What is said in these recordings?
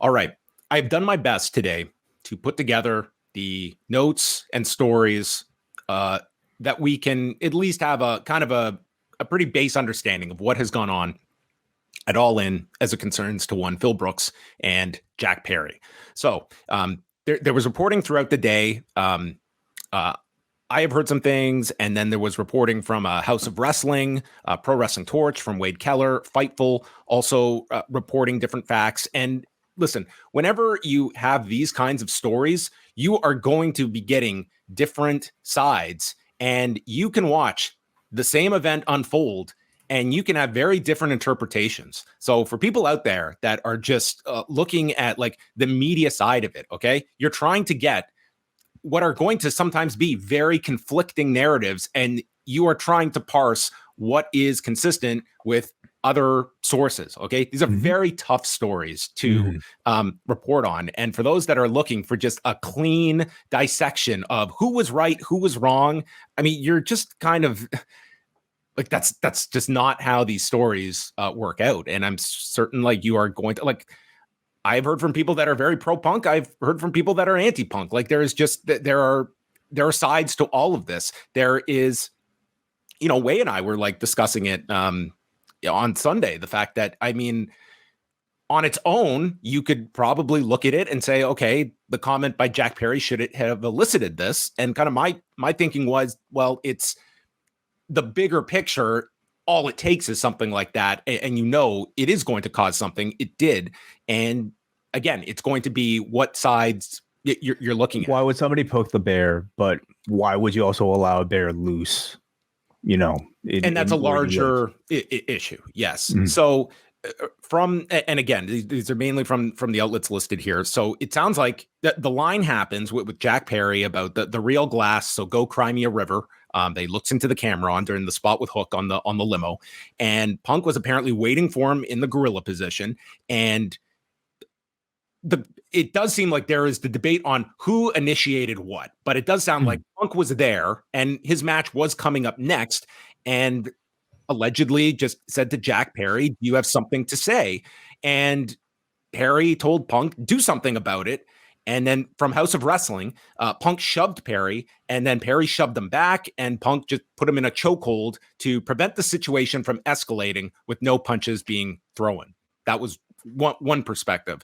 All right. I've done my best today to put together the notes and stories uh, that we can at least have a kind of a pretty base understanding of what has gone on at All In as it concerns to one Phil Brooks and Jack Perry. So there was reporting throughout the day. Uh, I have heard some things, and then there was reporting from House of Wrestling, Pro Wrestling Torch, from Wade Keller, Fightful, also reporting different facts. And listen, whenever you have these kinds of stories, you are going to be getting different sides, and you can watch the same event unfold, and you can have very different interpretations. So for people out there that are just looking at like the media side of it, okay, you're trying to get what are going to sometimes be very conflicting narratives, and you are trying to parse what is consistent with other sources. Okay, these are very tough stories to report on, and for those that are looking for just a clean dissection of who was right, who was wrong, I mean, you're just kind of like that's just not how these stories work out. And I'm certain like you are going to like. I've heard from people that are very pro Punk. I've heard from people that are anti Punk. Like there is just there are sides to all of this. There is, Way and I were like discussing it on Sunday. The fact that I mean, on its own, you could probably look at it and say, okay, the comment by Jack Perry should it have elicited this? And kind of my thinking was, well, it's the bigger picture. All it takes is something like that, and it is going to cause something. It did, and again, it's going to be what sides you're looking at. Why would somebody poke the bear, but why would you also allow a bear loose? And that's a larger issue. Yes. So and again, these are mainly from the outlets listed here. So it sounds like the line happens with Jack Perry about the real glass. So go cry me a river. They looks into the camera during the spot with Hook on the limo, and Punk was apparently waiting for him in the gorilla position. And it does seem like there is the debate on who initiated what, but it does sound like Punk was there and his match was coming up next, and allegedly just said to Jack Perry, "Do you have something to say?" And Perry told Punk, "Do something about it." And then from House of Wrestling, Punk shoved Perry, and then Perry shoved him back, and Punk just put him in a chokehold to prevent the situation from escalating with no punches being thrown. That was one perspective.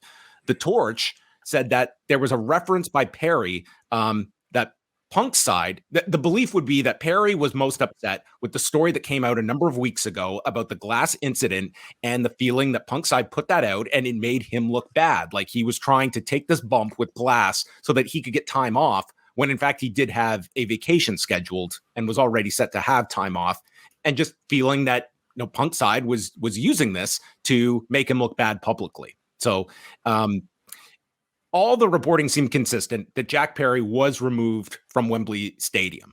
The Torch said that there was a reference by Perry that Punk's side, the belief would be that Perry was most upset with the story that came out a number of weeks ago about the glass incident, and the feeling that Punk's side put that out and it made him look bad. Like he was trying to take this bump with glass so that he could get time off, when in fact he did have a vacation scheduled and was already set to have time off, and just feeling that Punk's side was using this to make him look bad publicly. So all the reporting seemed consistent that Jack Perry was removed from Wembley Stadium.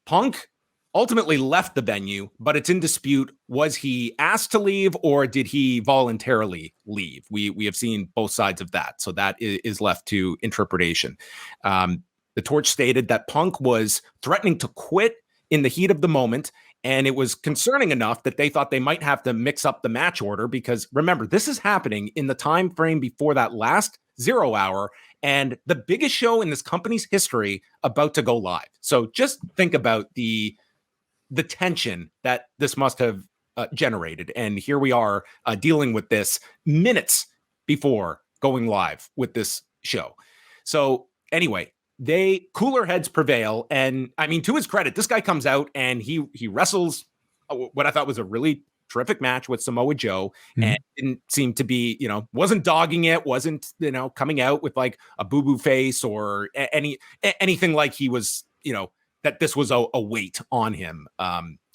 Punk ultimately left the venue, but it's in dispute. Was he asked to leave or did he voluntarily leave? We have seen both sides of that. So that is left to interpretation. The Torch stated that Punk was threatening to quit in the heat of the moment, and it was concerning enough that they thought they might have to mix up the match order, because remember, this is happening in the time frame before that last 0 hour and the biggest show in this company's history about to go live. So just think about the tension that this must have generated. And here we are dealing with this minutes before going live with this show. So anyway, cooler heads prevail. And I mean, to his credit, this guy comes out and he wrestles what I thought was a really terrific match with Samoa Joe, and didn't seem to be, wasn't dogging it, wasn't, coming out with like a boo-boo face or anything like he was, that this was a weight on him.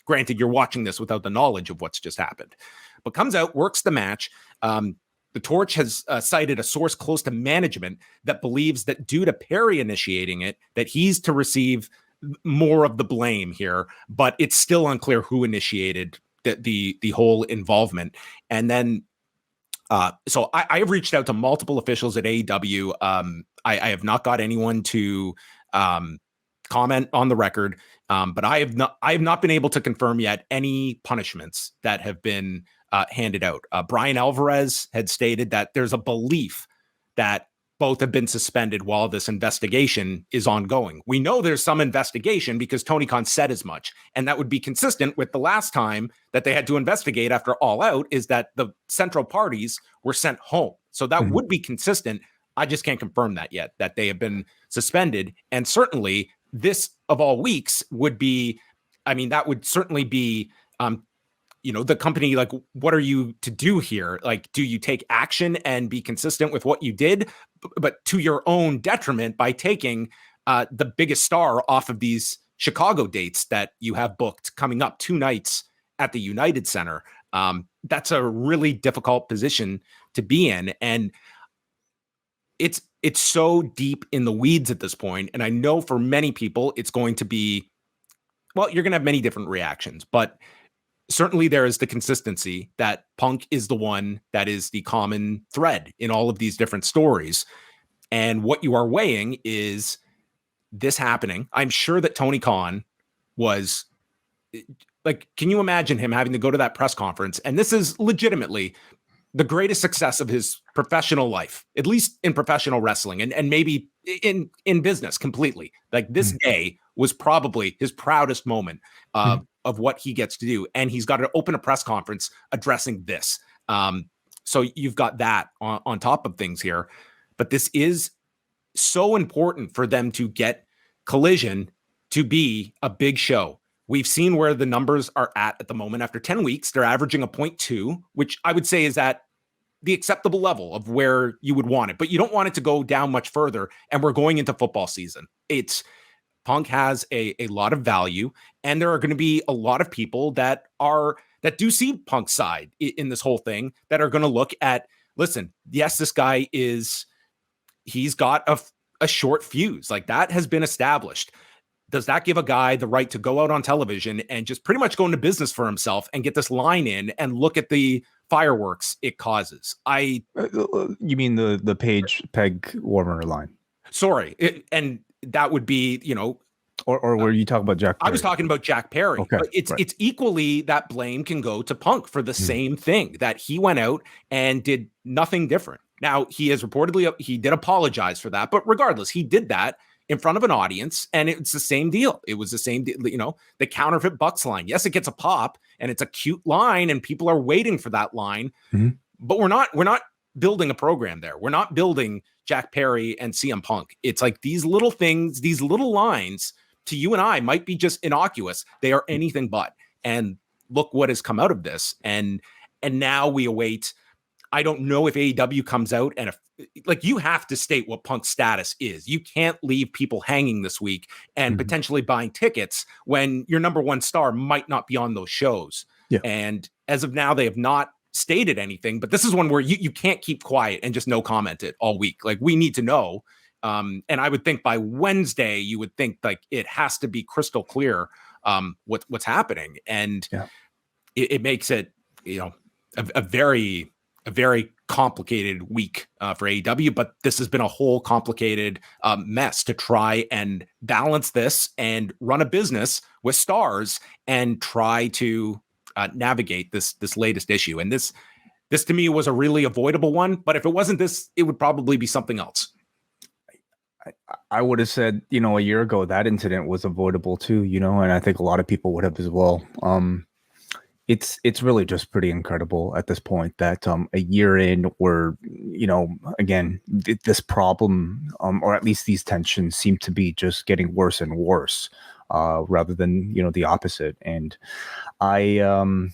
Granted, you're watching this without the knowledge of what's just happened, but comes out, works the match. The Torch has cited a source close to management that believes that due to Perry initiating it, that he's to receive more of the blame here, but it's still unclear who initiated the whole involvement. And then, so I have reached out to multiple officials at AEW. I have not got anyone to comment on the record, but I have not been able to confirm yet any punishments that have been handed out. Brian Alvarez had stated that there's a belief that both have been suspended while this investigation is ongoing. We know there's some investigation because Tony Khan said as much, and that would be consistent with the last time that they had to investigate after All Out, is that the central parties were sent home. So that would be consistent. I just can't confirm that yet, that they have been suspended. And certainly this of all weeks would be, I mean, that would certainly be, the company, like, what are you to do here? Like, do you take action and be consistent with what you did, but to your own detriment by taking the biggest star off of these Chicago dates that you have booked coming up 2 nights at the United Center? That's a really difficult position to be in. And it's so deep in the weeds at this point. And I know for many people, it's going to be, well, you're going to have many different reactions, but certainly there is the consistency that Punk is the one that is the common thread in all of these different stories. And what you are weighing is this happening. I'm sure that Tony Khan was like, can you imagine him having to go to that press conference? And this is legitimately the greatest success of his professional life, at least in professional wrestling and maybe in business completely. Like this day was probably his proudest moment of what he gets to do. And he's got to open a press conference addressing this. So you've got that on top of things here. But this is so important for them to get Collision to be a big show. We've seen where the numbers are at the moment. After 10 weeks, they're averaging a 0.2, which I would say is at the acceptable level of where you would want it. But you don't want it to go down much further. And we're going into football season. Punk has a lot of value, and there are going to be a lot of people that do see Punk's side in this whole thing, that are going to look at, listen, yes, this guy he's got a short fuse. Like, that has been established. Does that give a guy the right to go out on television and just pretty much go into business for himself and get this line in and look at the fireworks it causes? You mean the page peg warmer line? Sorry. And that would be, or were you talking about Jack Perry? I was talking about Jack Perry. Okay, but it's equally that blame can go to Punk for the same thing, that he went out and did nothing different. Now, he did apologize for that, but regardless, he did that in front of an audience, and it's the same deal. It was the same, the counterfeit Bucks line. Yes, it gets a pop, and it's a cute line, and people are waiting for that line, but we're not building a program there. We're not building Jack Perry and CM Punk. It's like these little things, these little lines to you and I might be just innocuous. They are anything but. And look what has come out of this. And now we await. I don't know if AEW comes out and you have to state what Punk's status is. You can't leave people hanging this week and potentially buying tickets when your number one star might not be on those shows. Yeah. And as of now, they have not stated anything, but this is one where you can't keep quiet and just no comment it all week. Like, we need to know. And I would think by Wednesday, you would think like it has to be crystal clear what's happening. And it makes it, a very complicated week for AEW, but this has been a whole complicated mess to try and balance this and run a business with stars and try to navigate this latest issue. And this to me was a really avoidable one, but if it wasn't this, it would probably be something else. I would have said, a year ago, that incident was avoidable too, and I think a lot of people would have as well. It's really just pretty incredible at this point that a year in, we're, again, this problem, or at least these tensions seem to be just getting worse and worse, rather than, the opposite. And I don't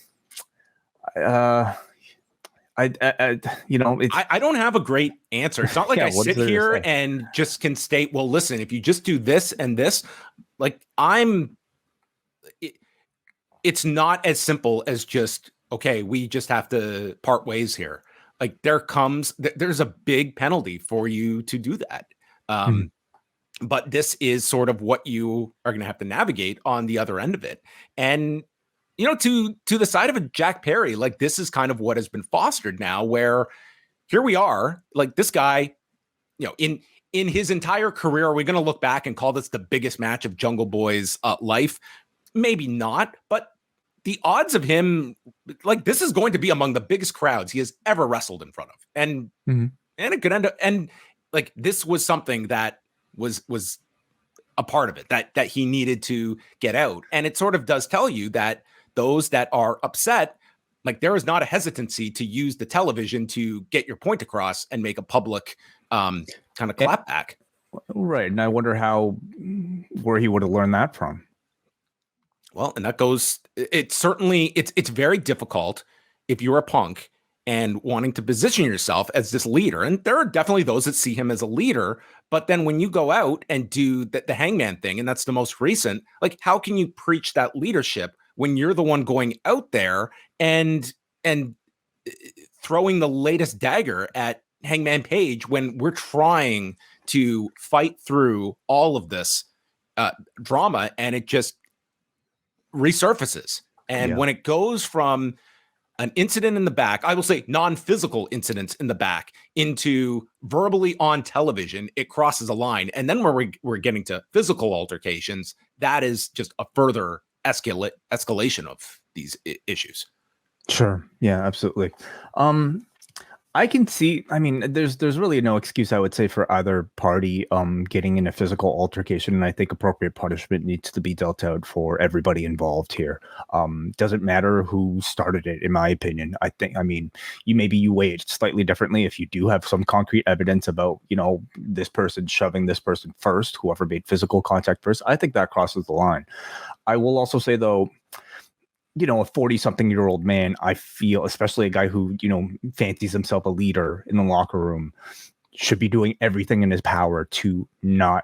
have a great answer. It's not like I sit here and just can state, well, listen, if you just do this and this, like it's not as simple as just, okay, we just have to part ways here. Like, there's a big penalty for you to do that. But this is sort of what you are going to have to navigate on the other end of it. And, to the side of a Jack Perry, like, this is kind of what has been fostered now, where here we are, like, this guy, in his entire career, are we going to look back and call this the biggest match of Jungle Boy's life? Maybe not, but the odds of him, like, this is going to be among the biggest crowds he has ever wrestled in front of. And And it could end up, and like this was something that was a part of it that he needed to get out. And it sort of does tell you that those that are upset, like there is not a hesitancy to use the television to get your point across and make a public kind of clapback. Right. And I wonder where he would have learned that from. Well, and that goes, it's certainly, it's very difficult if you're a Punk and wanting to position yourself as this leader. And there are definitely those that see him as a leader. But then when you go out and do the Hangman thing, and that's the most recent, like how can you preach that leadership when you're the one going out there and throwing the latest dagger at Hangman Page when we're trying to fight through all of this drama and it just resurfaces. And when it goes from an incident in the back, I will say non-physical incidents in the back, into verbally on television, it crosses a line. And then when we're getting to physical altercations, that is just a further escalation of these issues. Sure. Yeah, absolutely. I can see, I mean, there's really no excuse, I would say, for either party getting in a physical altercation, and I think appropriate punishment needs to be dealt out for everybody involved here. Doesn't matter who started it, in my opinion. I mean, you weigh it slightly differently if you do have some concrete evidence about, this person shoving this person first, whoever made physical contact first. I think that crosses the line. I will also say, though, a 40-something-year-old man, I feel, especially a guy who, fancies himself a leader in the locker room, should be doing everything in his power to not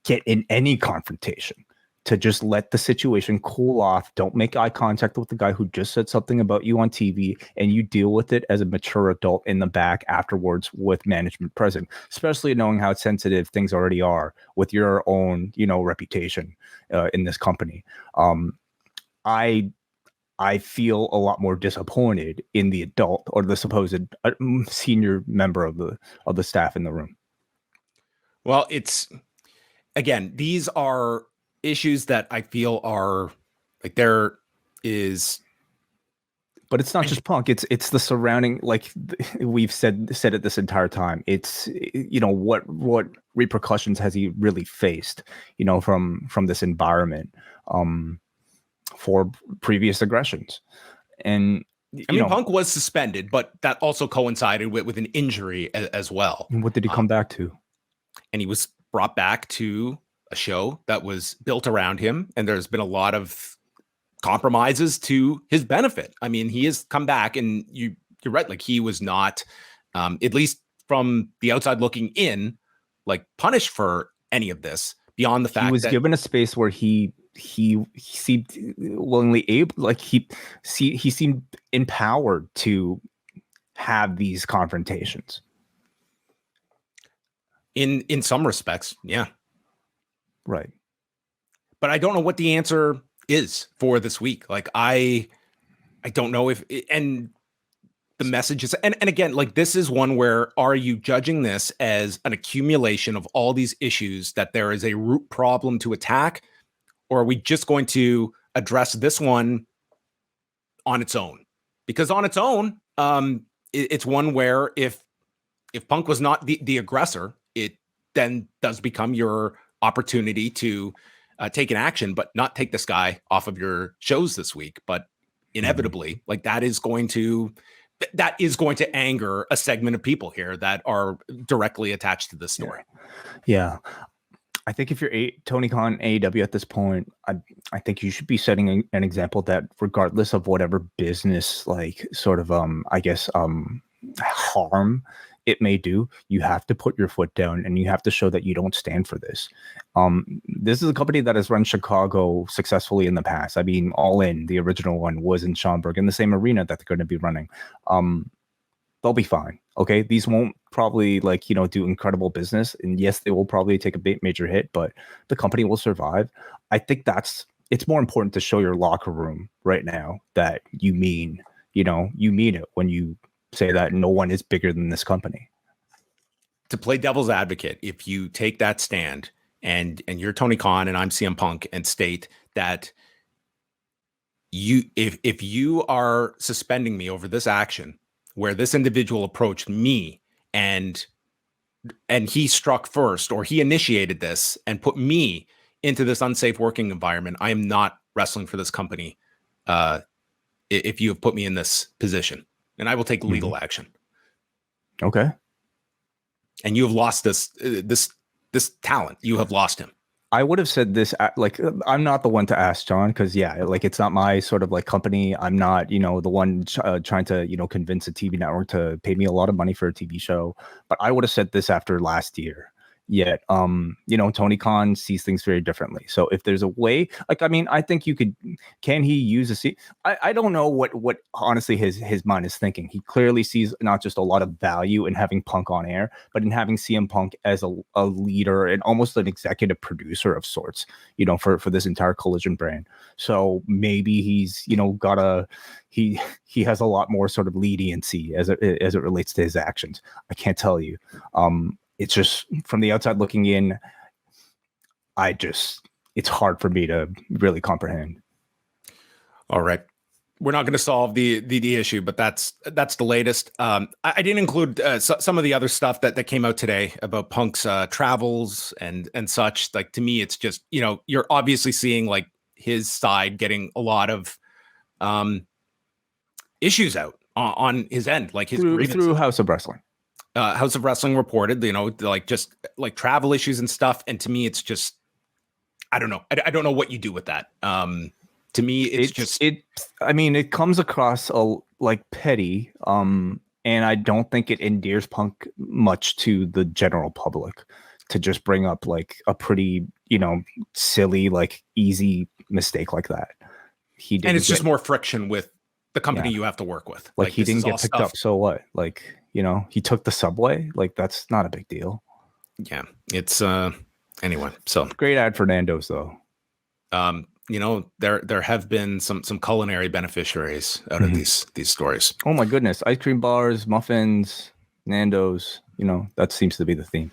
get in any confrontation, to just let the situation cool off. Don't make eye contact with the guy who just said something about you on TV, and you deal with it as a mature adult in the back afterwards with management present, especially knowing how sensitive things already are with your own, reputation in this company. I feel a lot more disappointed in the adult or the supposed senior member of the staff in the room. Well, these are issues that I feel are like there is, but it's not just Punk. It's the surrounding, like we've said it this entire time. It's, what repercussions has he really faced, from this environment, for previous aggressions. And Punk was suspended, but that also coincided with an injury as well. What did he come back to? And he was brought back to a show that was built around him, and there's been a lot of compromises to his benefit. I mean, he has come back, and you're right, like he was not, at least from the outside looking in, like punished for any of this, beyond the fact he was given a space where he seemed willingly able, like he seemed empowered to have these confrontations. In some respects, yeah. Right. But I don't know what the answer is for this week. Like I don't know if and the messages and again, like this is one where, are you judging this as an accumulation of all these issues that there is a root problem to attack, or are we just going to address this one on its own? Because on its own, it's one where if Punk was not the aggressor, it then does become your opportunity to take an action, but not take this guy off of your shows this week. But inevitably, like that is going to anger a segment of people here that are directly attached to this story. Yeah. I think if you're Tony Khan, AEW at this point, I think you should be setting an example that regardless of whatever business, like sort of, harm it may do, you have to put your foot down and you have to show that you don't stand for this. This is a company that has run Chicago successfully in the past. I mean, All In, the original one, was in Schaumburg, in the same arena that they're going to be running. They'll be fine. Okay. These won't probably do incredible business. And yes, they will probably take a major hit, but the company will survive. I think it's more important to show your locker room right now that you mean it when you say that no one is bigger than this company. To play devil's advocate, if you take that stand and you're Tony Khan and I'm CM Punk and state that if you are suspending me over this action, where this individual approached me and he struck first, or he initiated this and put me into this unsafe working environment, I am not wrestling for this company if you have put me in this position, and I will take legal action. Okay. And you have lost this talent. You have lost him. I would have said this, like, I'm not the one to ask John, because like, it's not my sort of like company. I'm not, the one trying to, convince a TV network to pay me a lot of money for a TV show. But I would have said this after last year. Yet, Tony Khan sees things very differently. So if there's a way, like, I mean, I think can he use I don't know what honestly his mind is thinking. He clearly sees not just a lot of value in having Punk on air, but in having CM Punk as a leader and almost an executive producer of sorts, for this entire Collision brand. So maybe he's, he has a lot more sort of leniency as it relates to his actions. I can't tell you. It's just from the outside looking in, it's hard for me to really comprehend. All right. We're not going to solve the issue, but that's the latest. I didn't include some of the other stuff that came out today about Punk's travels and such. Like, to me, it's just, you're obviously seeing like his side getting a lot of issues out on his end, like his through House of Wrestling. House of Wrestling reported, like just like travel issues and stuff. And to me, it's just, I don't know. I don't know what you do with that. To me, it comes across like petty. And I don't think it endears Punk much to the general public to just bring up like a pretty, silly, like easy mistake like that. And it's just more friction with the company you have to work with. Like he didn't get picked up. So what? Like, he took the subway. Like, that's not a big deal. Yeah. It's anyway. So great ad for Nando's though. There have been some culinary beneficiaries out of these stories. Oh my goodness. Ice cream bars, muffins, Nando's, that seems to be the theme.